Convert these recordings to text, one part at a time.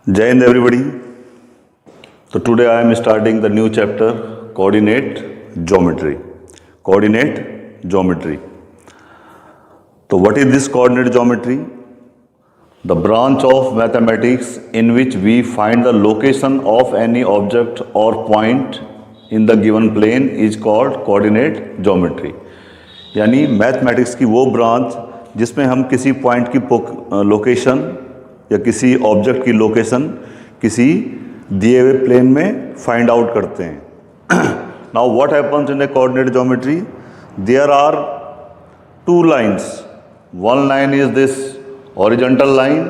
Jai Hind everybody. So today I am starting the new chapter coordinate geometry. Coordinate geometry. So what is this coordinate geometry? The branch of mathematics in which we find the location of any object or point in the given plane is called coordinate geometry. यानी mathematics की वो branch जिसमें हम किसी point की location या किसी object की लोकेशन किसी दिए हुए प्लेन में फाइंड आउट करते हैं. Now what happens in a coordinate geometry? There are two lines. One line is this horizontal line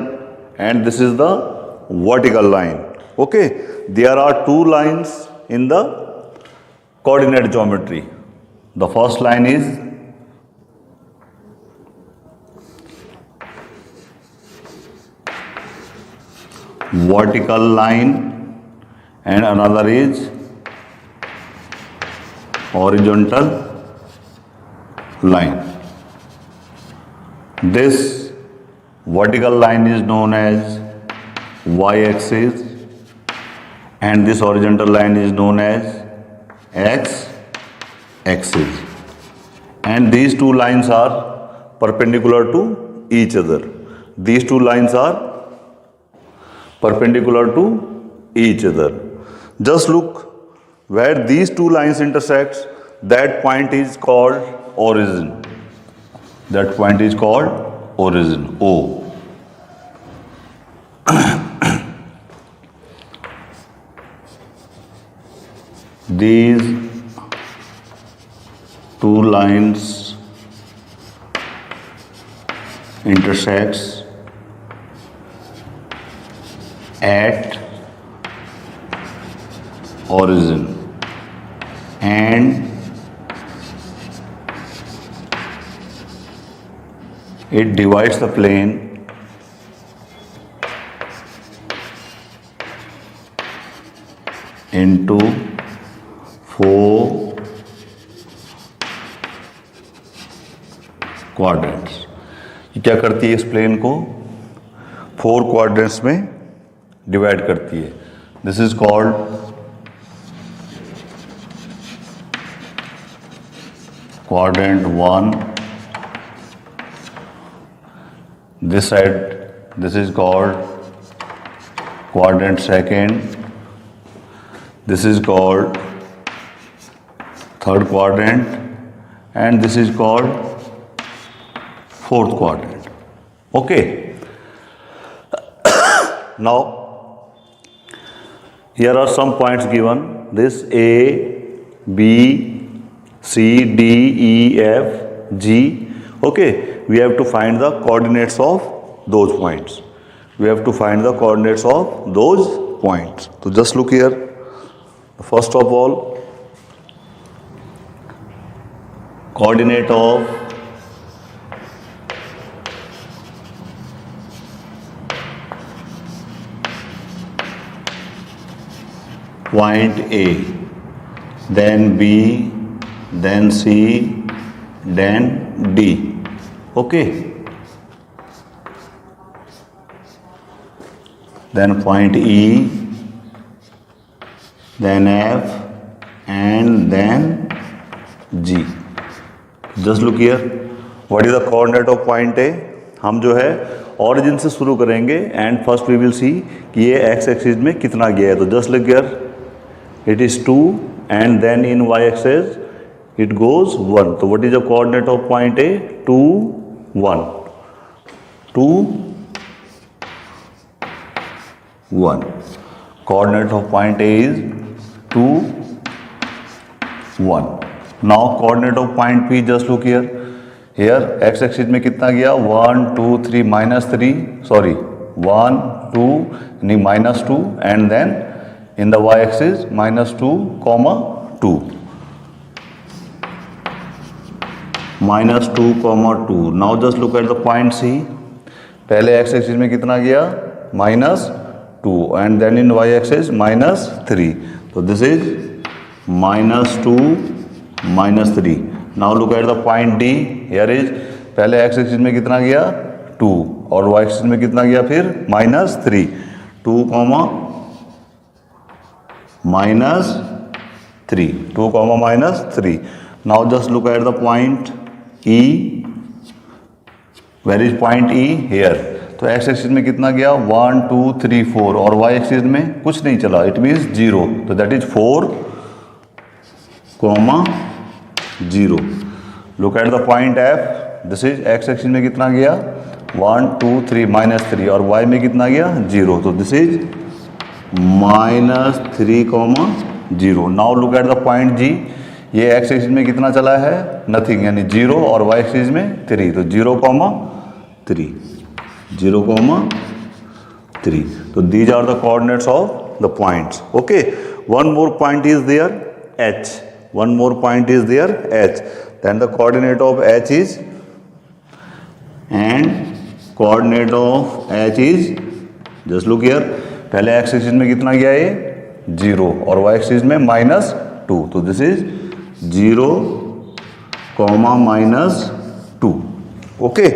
and this is the vertical line. Okay, there are two lines in the coordinate geometry. The first line is vertical line and another is horizontal line. This vertical line is known as y-axis and this horizontal line is known as x-axis, and these two lines are perpendicular to each other. These two lines are perpendicular to each other. Just look where these two lines intersect, that point is called origin. That point is called origin, O. These two lines intersects at origin and it divides the plane into four quadrants. ये क्या करती है? इस plane को four quadrants में divide करती है. This is called quadrant one. This side, this is called quadrant second. This is called third quadrant, and this is called fourth quadrant. Okay. Now, here are some points given. This A, B, C, D, E, F, G. Okay. We have to find the coordinates of those points. We have to find the coordinates of those points. So just look here. First of all, coordinate of point A, then B, then C, then D. Okay, then point E, then F, and then G. Just look here. What is the coordinate of point A? हम जो है origin से शुरू करेंगे and first we will see कि ये x axis में कितना गया है. तो just look here. It is 2 and then in y axis it goes 1. So what is the coordinate of point A? 2, 1. 2, 1. Coordinate of point A is 2, 1. Now coordinate of point P, just look here. Here x axis में कितना गया? 1, 2, 3, minus 3. Sorry, 1, 2, minus 2, and then in the y axis minus 2, 2. minus 2, 2. Now just look at the point C. पहले x axis में कितना गया? minus 2 and then in y axis minus 3. So this is minus 2, minus 3. Now look at the point D. Here is पहले x axis में कितना गया? 2 और y axis में कितना गया फिर? minus 3. 2 comma minus 3. 2 comma minus 3. Now just look at the point E. Where is point E? Here. तो एक्स एक्सिस में कितना गया 1 2 3 4 और वाई एक्सिस में कुछ नहीं चला, इट मीन्स 0. तो that is 4 comma 0. Look at the point F. This is x axis में कितना गया 1 2 3 माइनस 3 और y में कितना गया 0. तो this is -3, 0. Now look at the point G. ये एक्स एक्सिस में कितना चला है नथिंग, यानी 0 और y एक्सिस में 3. तो 0,3, 0,3. तो these are the coordinates of the points. Okay, one more point is there H. One more point is there H. Then the coordinate of H is, and coordinate of H is, just look here. पहले x axis में कितना गया ये 0 और y axis में -2. तो this is 0, -2. Okay,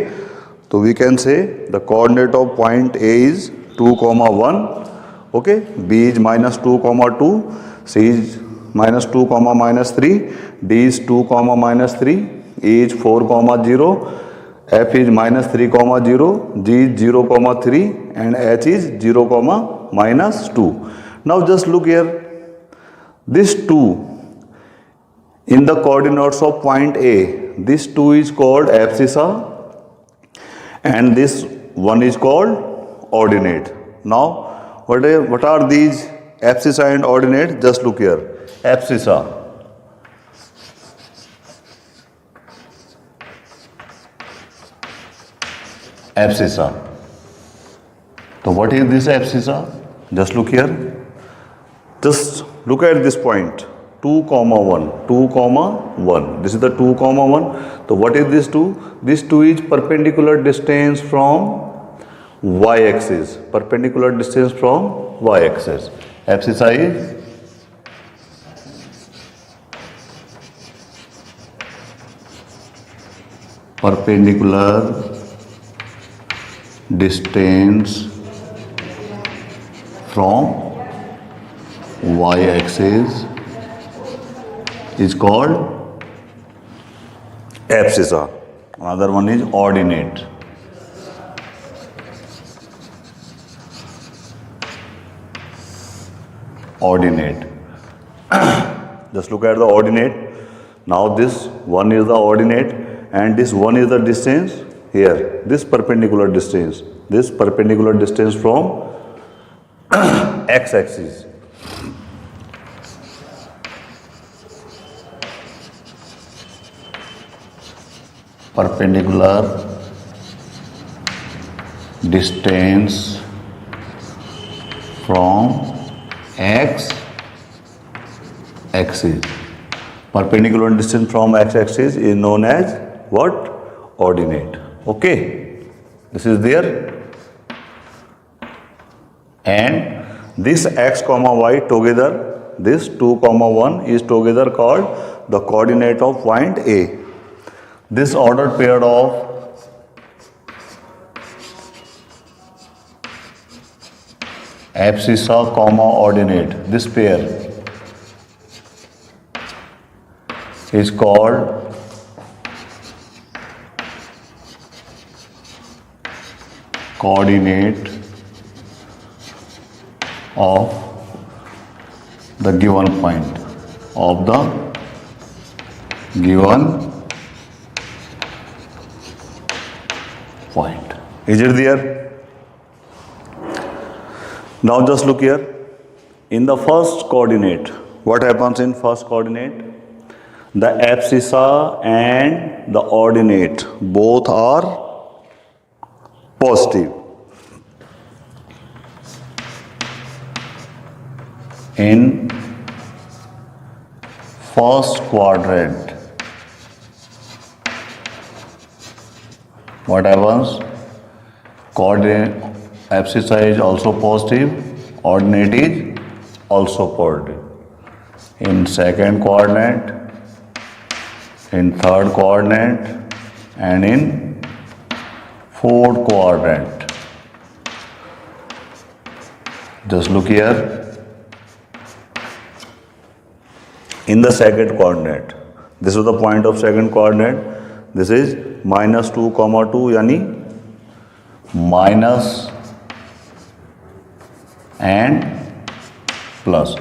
तो we can say the coordinate of point A is 2, 1. Okay, B is -2, 2. C is -2, -3, D is 2, -3, E is 4, 0, F is -3, 0, G is 0, 3 and H is 0, -2. Now just look here, this 2 in the coordinates of point A, this 2 is called abscissa and this one is called ordinate. Now what are these abscissa and ordinate? Just look here. Abscissa, abscissa. So what is this abscissa? Just look here. Just look at this point 2, 1, 2, 1. This is the 2, 1. So what is this 2? This 2 is perpendicular distance from y axis. Perpendicular distance from y axis. Abscissa is perpendicular distance from y axis is called abscissa. Another one is ordinate. Ordinate. Just look at the ordinate. Now this one is the ordinate and this one is the distance here, this perpendicular distance from x axis. Perpendicular distance from x axis. Perpendicular distance from x axis is known as what? Ordinate. Okay, this is there, and this x comma y together, this 2, 1 is together called the coordinate of point A. This ordered pair of abscissa comma ordinate, this pair is called coordinate of the given point, of the given point. Is it there? Now just look here. In the first coordinate, what happens in first coordinate? The abscissa and the ordinate both are positive. In first quadrant, what happens? Coordinate abscissa is also positive, ordinate is also positive. In second quadrant, in third quadrant, and in fourth quadrant. Just look here. In the second coordinate, this is the point of second coordinate. This is minus 2, 2 यानी minus and plus.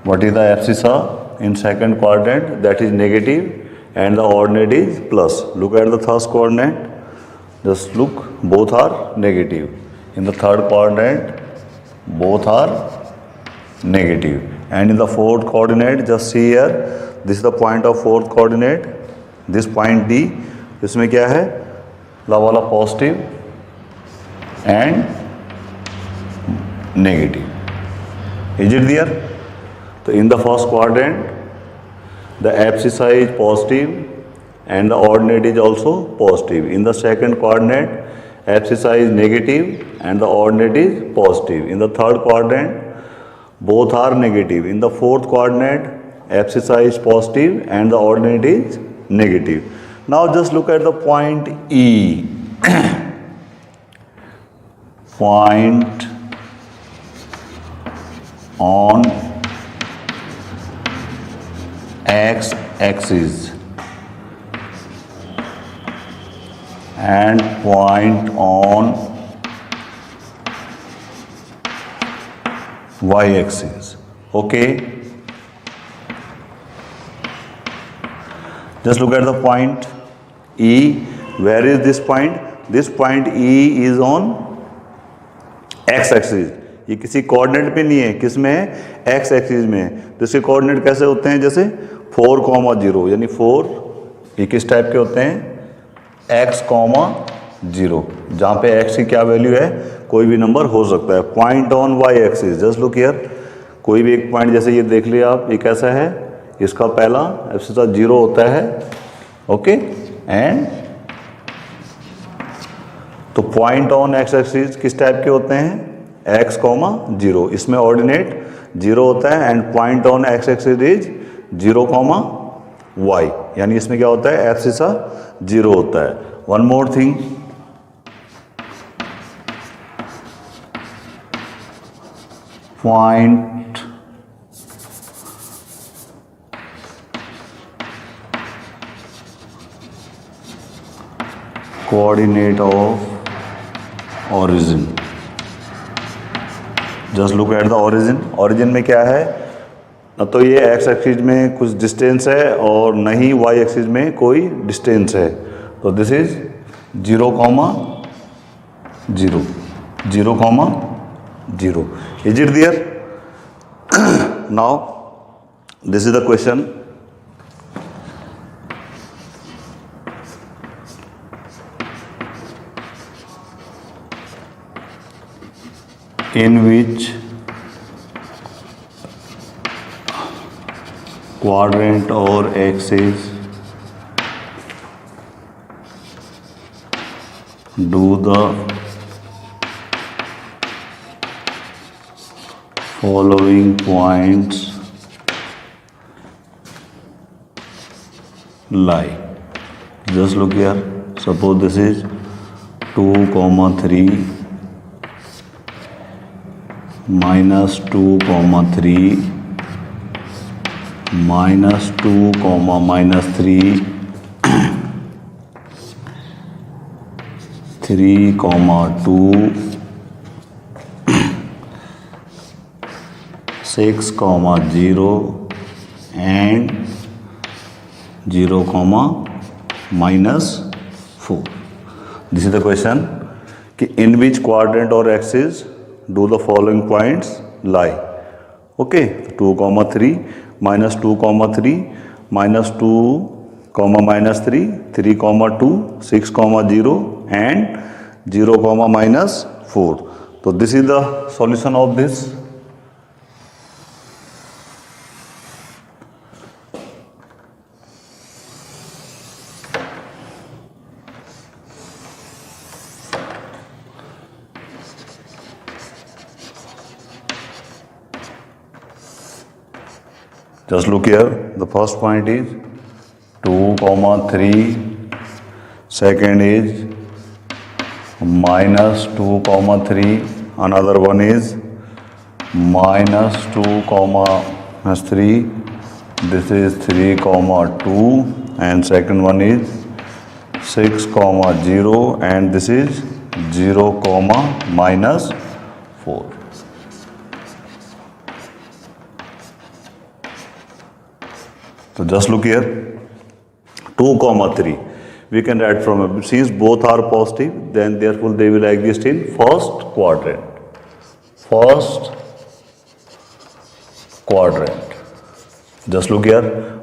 What is the abscissa in second coordinate? That is negative and the ordinate is plus. Look at the third coordinate. Just look, both are negative. In the third coordinate, both are negative. And in the fourth coordinate, just see here, this is the point of fourth coordinate. This point D, इसमें क्या है? ला वाला positive and negative. Is it there? So in the first quadrant, the abscissa is positive and the ordinate is also positive. In the second quadrant, abscissa is negative and the ordinate is positive. In the third quadrant, both are negative. In the fourth quadrant, abscissa is positive and the ordinate is negative. Now just look at the point E. Point on x-axis and point on y-axis. Okay. Just look at the point E. Where is this point? This point E is on x-axis. ये किसी coordinate पे नहीं है, किस में है? X axis में है. तो इसके कोऑर्डिनेट कैसे होते हैं? जैसे 4, 0 यानी 4 ये किस टाइप के होते हैं? x, 0 जहाँ पे x की क्या वैल्यू है? कोई भी नंबर हो सकता है. Point on y axis. Just look here. कोई भी एक पॉइंट जैसे ये देख लिया आप, ये कैसा है? इसका पहला एब्सिसा 0 होता है. ओके. एंड तो पॉइंट ऑन x एक्सिस किस टाइप के होते हैं? x, 0. इसमें ऑर्डिनेट 0 होता है and point on x axis is 0, y. यानी इसमें क्या होता है? एब्सिसा 0 होता है. One more thing, point coordinate of origin. Just look at the origin. Origin में क्या है? न तो ये एक्स एक्सिस में कुछ डिस्टेंस है और न ही वाई एक्सिस में कोई डिस्टेंस है. तो this is 0, 0, 0, 0. Is it there? Now this is the question. In which quadrant or axis do the following points lie? Just look here. Suppose this is 2, 3 minus 2, 3 minus 2, minus 3 3, 2 6, 0 and 0, minus 4. This is the question कि in which quadrant or axis do the following points lie? Okay, 2, 3 minus 2, 3 minus 2, minus 3, 3, 2, 6, 0 and 0, minus 4. So this is the solution of this. Just look here. The first point is 2, 3. Second is minus 2, 3 another one is -2, 3. This is 3, 2, and second one is 6, 0, and this is 0, -4. So just look here, 2, 3. We can write from, since both are positive, then therefore they will exist in first quadrant. First quadrant. Just look here,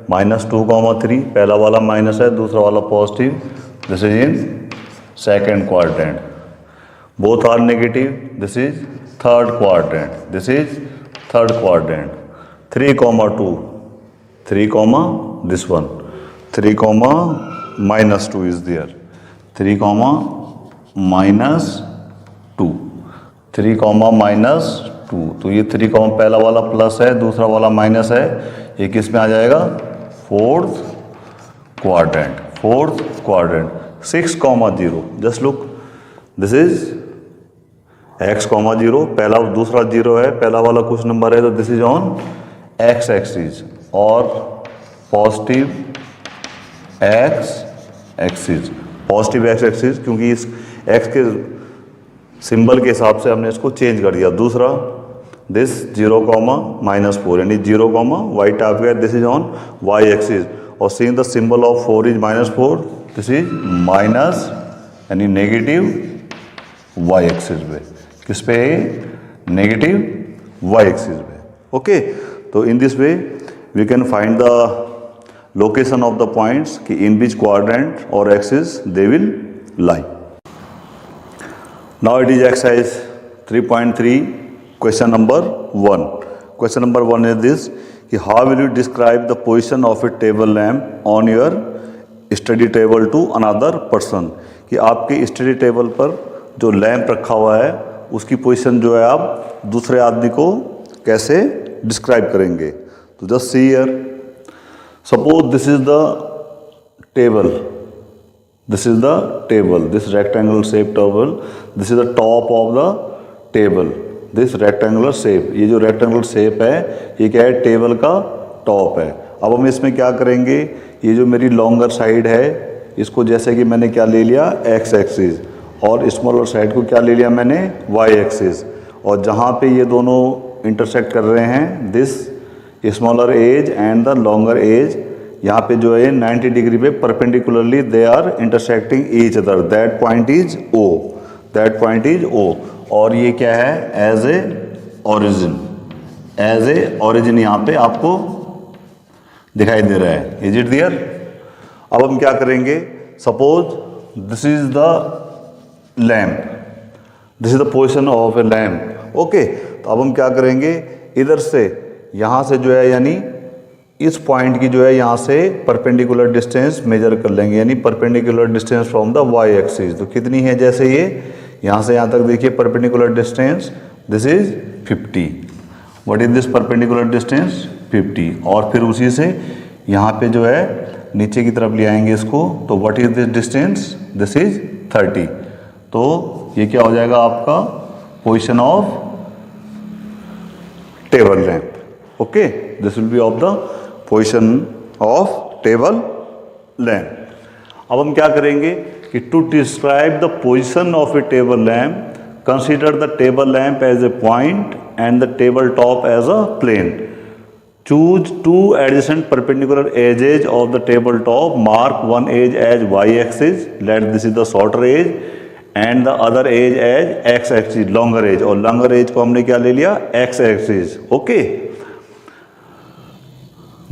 -2, 3, पहला वाला minus है, दूसरा वाला positive. This is in second quadrant. Both are negative. This is third quadrant. This is third quadrant. 3, 2. 3, this one. 3, -2 is there. 3, -2. 3, -2. तो ये 3, पहला वाला plus है, दूसरा वाला माइनस है. ये किस में आ जाएगा? Fourth quadrant. Fourth quadrant. 6, 0. Just look, this is x, 0. पहला दूसरा 0 है, पहला वाला कुछ नंबर है, तो this is on x axis और positive x axis. Positive x axis क्योंकि इस x के सिंबल के हिसाब से हमने इसको चेंज कर दिया. दूसरा दिस 0, -4 यानी 0, y टाइप का. This is on y axis और seeing the symbol of 4 is -4, this is minus यानी नेगेटिव y एक्सिस पे. किस पे? नेगेटिव y एक्सिस पे. ओके, तो in this way we can find the location of the points कि in which quadrant और axis they will lie. Now it is exercise 3.3 question number 1. Question number 1 is this कि how will you describe the position of a table lamp on your study table to another person. कि आपके study table पर जो lamp रखा हुआ है उसकी position जो है आप दूसरे आदमी को कैसे डिस्क्राइब करेंगे. तो just see here, suppose this is the table. This is the table, this rectangular shape table. This is the top of the table, this rectangular shape. ये जो रेक्टेंगुलर शेप है ये क्या है? टेबल का टॉप है. अब हम इसमें क्या करेंगे? ये जो मेरी लॉन्गर साइड है इसको जैसे कि मैंने क्या ले लिया? x axis. और स्मॉलर साइड को क्या ले लिया मैंने? y axis. और जहाँ पे ये दोनों इंटरसेक्ट कर रहे हैं, this smaller edge and the longer edge, यहाँ पे जो है 90 डिग्री पे perpendicularly they are intersecting each other. That point is O. That point is O. और ये क्या है? As a origin. As a origin यहाँ पे आपको दिखाई दे रहा है. Is it there? अब हम क्या करेंगे? Suppose this is the lamp, this is the position of a lamp. Okay, तो अब हम क्या करेंगे? इधर से यहाँ से जो है यानी इस पॉइंट की जो है यहाँ से परपेंडिकुलर डिस्टेंस मेजर कर लेंगे, यानी perpendicular distance from the y axis. तो कितनी है? जैसे ये यहाँ से यहाँ तक देखिए perpendicular distance, this is 50. What is this perpendicular distance? 50. और फिर उसी से यहाँ पे जो है नीचे की तरफ ले आएंगे इसको. तो what is this distance? This is 30. तो ये क्या हो जाएगा आपका? Position of table lamp. Okay, this will be of the position of table lamp. अब हम क्या करेंगे कि to describe the position of a table lamp consider the table lamp as a point and the table top as a plane. Choose two adjacent perpendicular edges of the table top. Mark one edge as y axis. Let this is the shorter edge and the other edge as x axis, longer edge. और longer edge को हमने क्या ले लिया? x axis. Okay.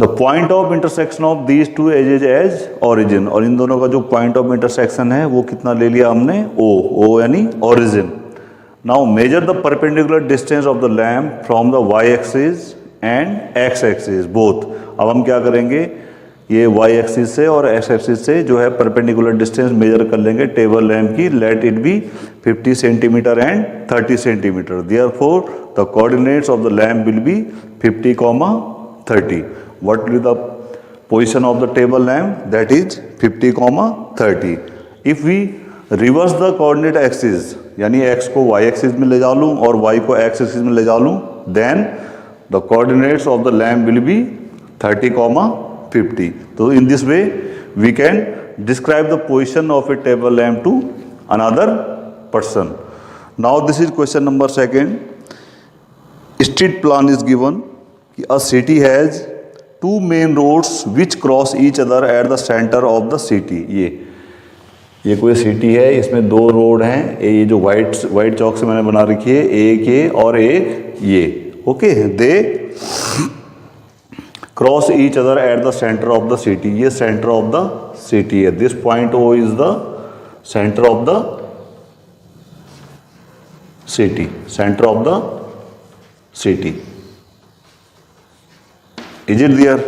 The point of intersection of these two edges as origin. और इन दोनों का जो point of intersection है वो कितना ले लिया हमने? O. O यानी origin. Now measure the perpendicular distance of the lamp from the y axis and x axis both. अब हम क्या करेंगे? ये y एक्सिस से और x एक्सिस से जो है परपेंडिकुलर डिस्टेंस मेजर कर लेंगे टेबल लैम्प की. Let it be 50 centimeter and 30 centimeter. Therefore the coordinates of the lamp will be 50, 30. What will the position of the table lamp? That is 50, 30. If we reverse the coordinate axis, यानी x को y axis में ले जा लूँ और y को x axis में ले जा लूँ, then the coordinates of the lamp will be 30, 50. तो in this way we can describe the position of a table lamp to another person. Now this is question number 2. Street plan is given. A city has 2 main roads which cross each other at the center of the city. ये कोई city है, इसमें 2 road हैं. ये जो white चौक से मैंने बना रखी है, एक ये और एक ये. Okay, they cross each other at the centre of the city. ये सेंटर ऑफ द सिटी है. This point O is the centre of the city. Centre of the city. Is it there?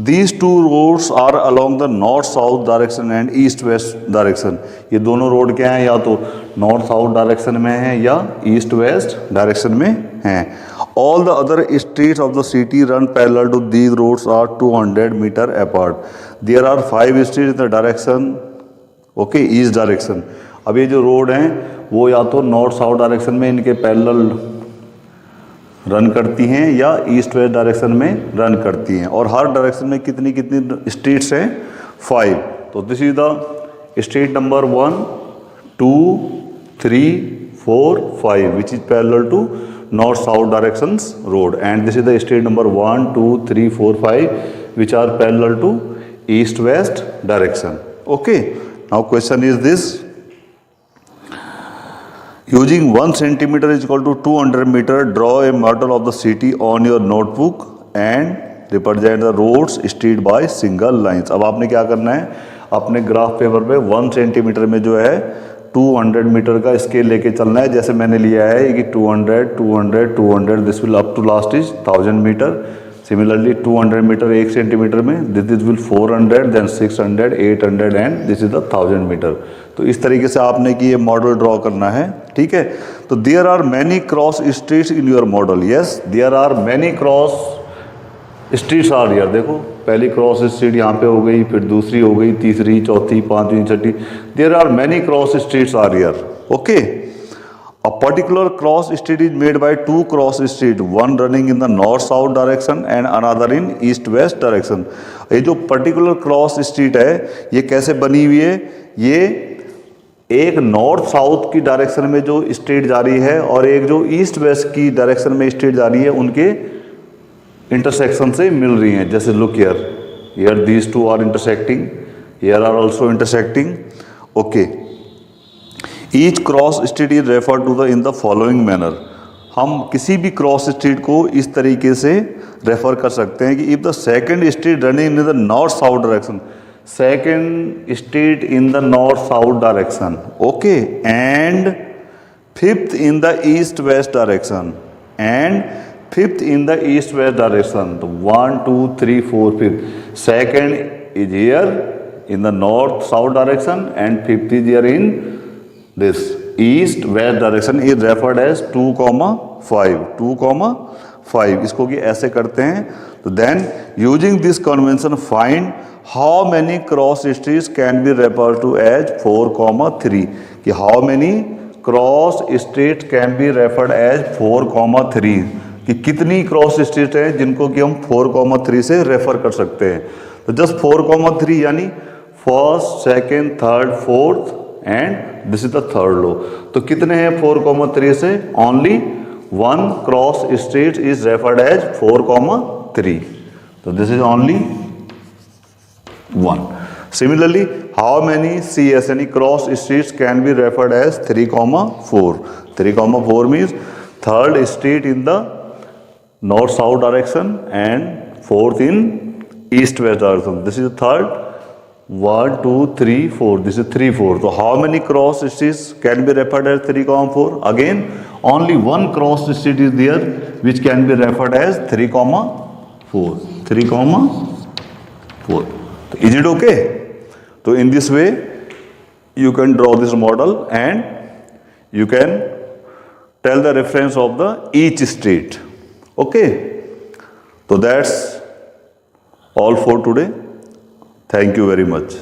These 2 roads are along the north-south direction and east-west direction. ये दोनों road क्या हैं? या तो north-south direction में हैं या ईस्ट-वेस्ट डायरेक्शन में हैं. All the other streets of the city run parallel to these roads are 200 meter apart. There are 5 streets in the direction, okay, east direction. अब ये जो रोड हैं वो या तो नॉर्थ-साउथ डायरेक्शन में इनके पैरेलल रन करती हैं या ईस्ट वेस्ट डायरेक्शन में रन करती हैं. और हर डायरेक्शन में कितनी कितनी स्ट्रीट्स हैं? 5. तो this is the street number 1, 2, 3, 4, 5 which is parallel to north south directions road. And this is the street number 1, 2, 3, 4, 5 which are parallel to east west direction. Okay, now question is this. Using 1 centimeter is equal to 200 meter, draw a model of the city on your notebook and represent the roads, street by single lines. अब आपने क्या करना है, अपने graph paper पे 1 centimetre में जो है 200 मीटर का स्केल लेके चलना है. जैसे मैंने लिया है कि 200, 200, 200, this will up to last is 1000 metre. Similarly 200 metre 1 centimetre में, this will 400, then 600, 800 and this is the 1000 metre. तो इस तरीके से आपने कि ये मॉडल ड्रॉ करना है. ठीक है, तो there are many cross streets in your model. Yes, there are many cross streets are here. देखो, पहली क्रॉस स्ट्रीट यहाँ पे हो गई, फिर दूसरी हो गई, तीसरी, चौथी, पांचवी, छठी. There are many cross streets are here. Okay, a particular cross street is made by 2 cross street, one running in the north south direction and another in east west direction. ये जो पर्टिकुलर क्रॉस स्ट्रीट है ये कैसे बनी हुई है? ये एक नॉर्थ साउथ की डायरेक्शन में जो स्ट्रीट जा रही है और एक जो ईस्ट वेस्ट की डायरेक्शन में स्ट्रीट जा रही है, उनके इंटरसेक्शन से मिल रही हैं. जैसे look here these 2 are intersecting, here are also intersecting. Okay, each cross street is refer to the in the following manner. हम किसी भी क्रॉस स्ट्रीट को इस तरीके से रेफर कर सकते हैं कि if the second street running in the north south direction, second street in the north south direction, okay, and fifth in the east west direction, and fifth in the east west direction. तो 1, 2, 3, 4, 5. Second is here in the north south direction and fifth is here in this east west direction is referred as 2,5. 2,5 इसको कि ऐसे करते हैं. तो then using this convention find how many cross streets can be referred to as 4,3. कि how many cross streets can be referred as 4,3. कि कितनी cross street है जिनको कि हम 4,3 से रेफर कर सकते हैं. तो जस्ट 4,3 यानी first, second, third, fourth and this is the third लो. तो कितने हैं 4,3 से? Only 1 cross street is referred as 4,3. तो this is only 1. Similarly how many CS यानी cross streets can be referred as 3,4. 3,4 means third street in the north south direction and fourth in east west direction. This is third. 1, 2, 3, 4. This is 3, 4. So how many cross streets can be referred as 3,4? Again, only 1 cross street is there which can be referred as 3,4. 3,4. So is it okay? So in this way, you can draw this model and you can tell the reference of the each street. Okay? So that's all for today. Thank you very much.